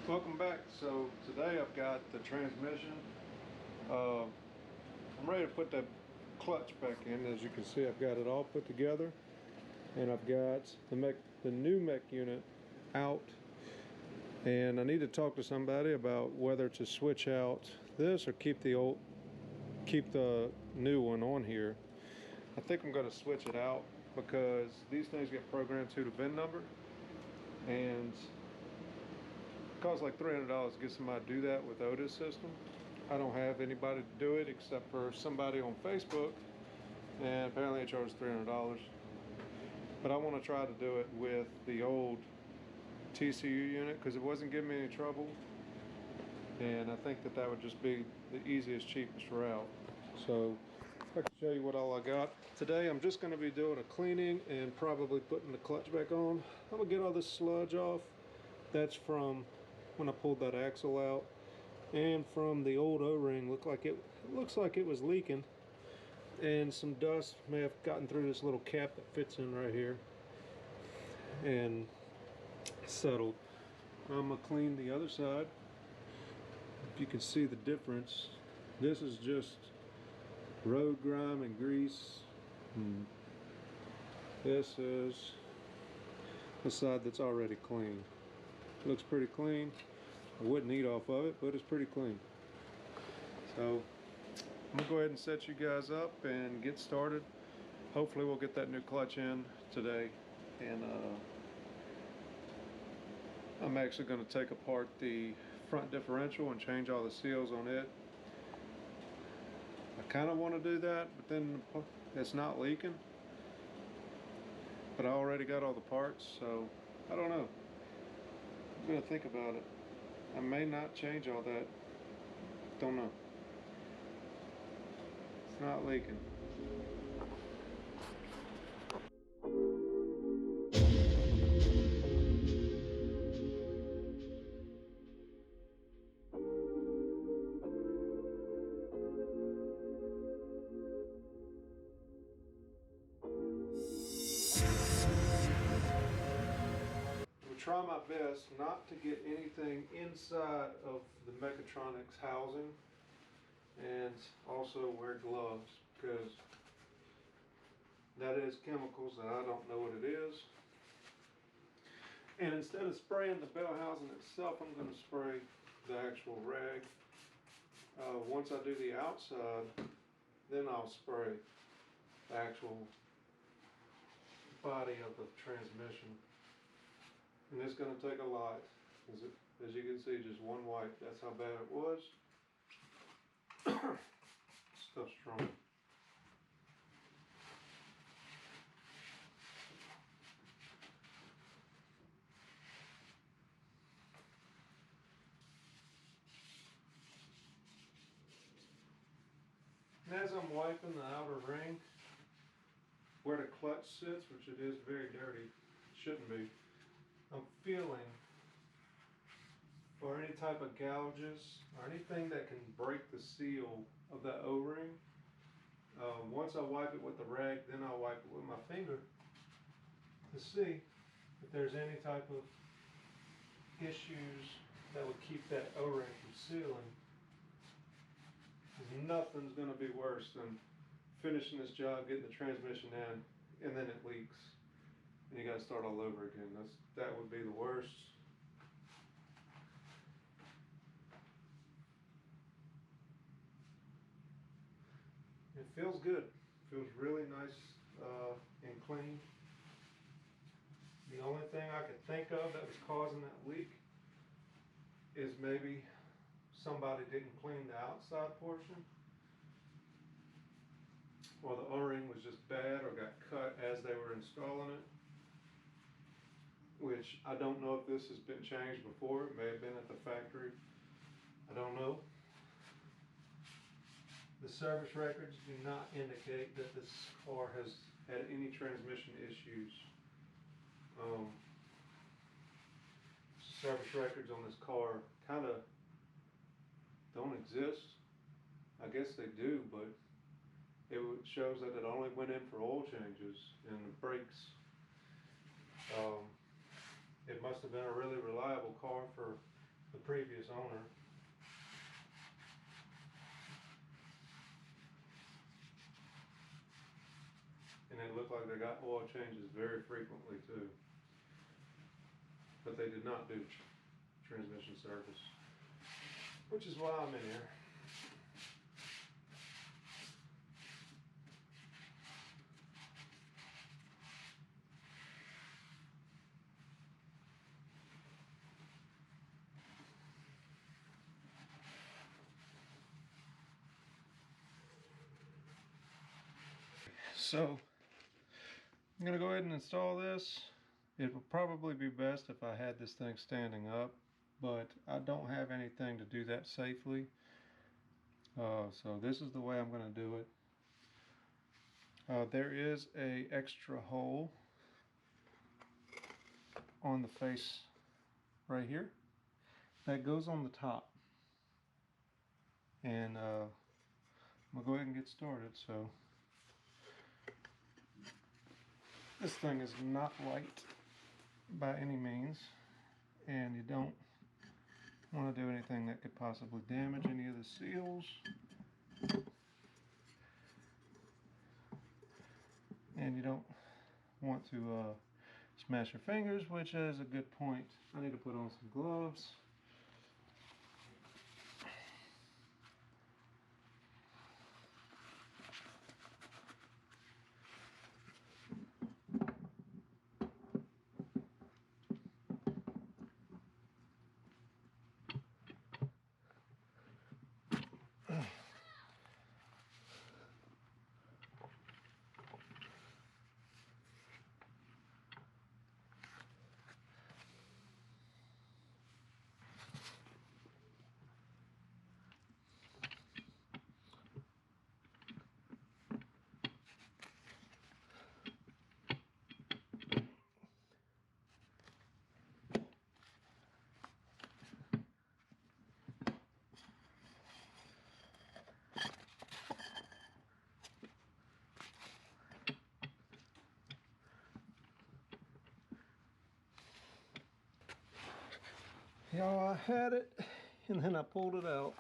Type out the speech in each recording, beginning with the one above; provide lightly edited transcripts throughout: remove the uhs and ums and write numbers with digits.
Welcome back. So today I've got the transmission. I'm ready to put that clutch back in. As you can see, I've got it all put together, and I've got the new mech unit out. And I need to talk to somebody about whether to switch out this or keep the new one on here. I think I'm going to switch it out because these things get programmed to the VIN number, and it costs like $300 to get somebody to do that with the Audi system. I don't have anybody to do it except for somebody on Facebook, and apparently they charge $300. But I want to try to do it with the old TCU unit because it wasn't giving me any trouble, and I think that would just be the easiest, cheapest route. So I can show you what all I got. Today I'm just going to be doing a cleaning and probably putting the clutch back on. I'm going to get all this sludge off. That's from when I pulled that axle out, and from the old O-ring. Looks like it was leaking, and some dust may have gotten through this little cap that fits in right here and settled. I'm gonna clean the other side. If you can see the difference, this is just road grime and grease, and this is the side that's already clean. Looks pretty clean. I wouldn't eat off of it, but it's pretty clean. So I'm gonna go ahead and set you guys up and get started. Hopefully we'll get that new clutch in today, and I'm actually going to take apart the front differential and change all the seals on it. I kind of want to do that, but then it's not leaking, but I already got all the parts, so I don't know. I'm going to think about it. I may not change all that. Don't know. It's not leaking. Try my best not to get anything inside of the mechatronics housing, and also wear gloves because that is chemicals and I don't know what it is. And instead of spraying the bell housing itself, I'm going to spray the actual rag. Once I do the outside, then I'll spray the actual body of the transmission. And it's going to take a lot. As you can see, just one wipe. That's how bad it was. Stuff's strong. And as I'm wiping the outer ring, where the clutch sits, which it is very dirty, it shouldn't be, I'm feeling for any type of gouges or anything that can break the seal of that O-ring. Once I wipe it with the rag, then I'll wipe it with my finger to see if there's any type of issues that would keep that O-ring from sealing. Because nothing's going to be worse than finishing this job, getting the transmission in, and then it leaks. And you got to start all over again. That would be the worst. It feels good. It feels really nice and clean. The only thing I could think of that was causing that leak is maybe somebody didn't clean the outside portion, or the O-ring was just bad or got cut as they were installing it. Which I don't know if this has been changed before. It may have been at the factory. I don't know. The service records do not indicate that this car has had any transmission issues. Service records on this car kind of don't exist. I guess they do, but it shows that it only went in for oil changes and the brakes. It must have been a really reliable car for the previous owner. And they look like they got oil changes very frequently too. But they did not do transmission service, which is why I'm in here. So I'm gonna go ahead and install this. It would probably be best if I had this thing standing up, but I don't have anything to do that safely. So this is the way I'm gonna do it. There is a extra hole on the face right here that goes on the top, and I'm gonna go ahead and get started. So this thing is not light by any means, and you don't want to do anything that could possibly damage any of the seals. And you don't want to smash your fingers, which is a good point. I need to put on some gloves. Y'all, I had it, and then I pulled it out.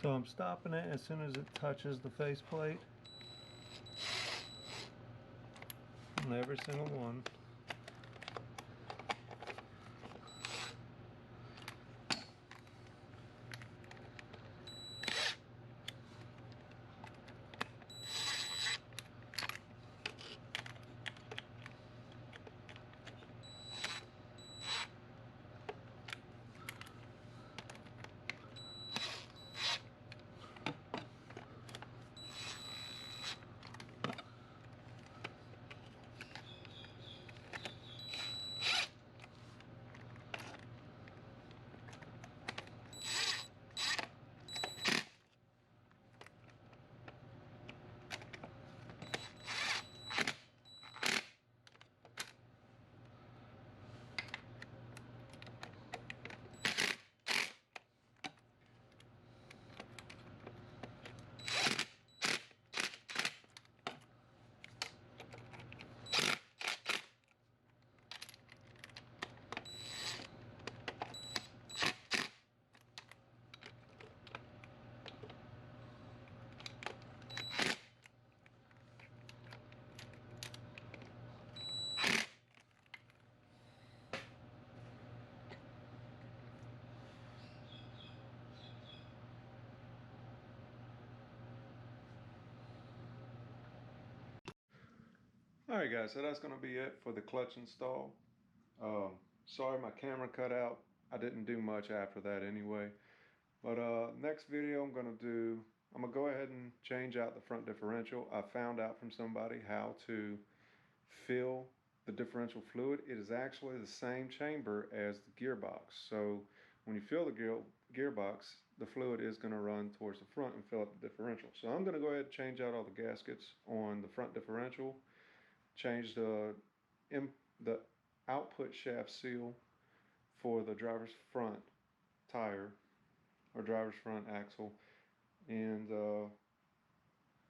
So I'm stopping it as soon as it touches the faceplate on every single one. Alright guys, so that's going to be it for the clutch install. Sorry my camera cut out. I didn't do much after that anyway. But next video I'm going to go ahead and change out the front differential. I found out from somebody how to fill the differential fluid. It is actually the same chamber as the gearbox. So when you fill the gearbox, the fluid is going to run towards the front and fill up the differential. So I'm going to go ahead and change out all the gaskets on the front differential, change the output shaft seal for the driver's front tire or driver's front axle, and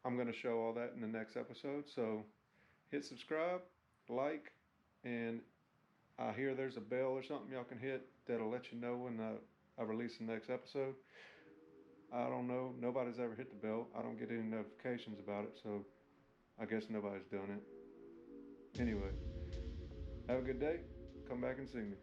I'm going to show all that in the next episode. So hit subscribe, like, and I hear there's a bell or something y'all can hit that'll let you know when I release the next episode. I don't know, nobody's ever hit the bell. I don't get any notifications about it, so I guess nobody's done it. Anyway, have a good day. Come back and see me.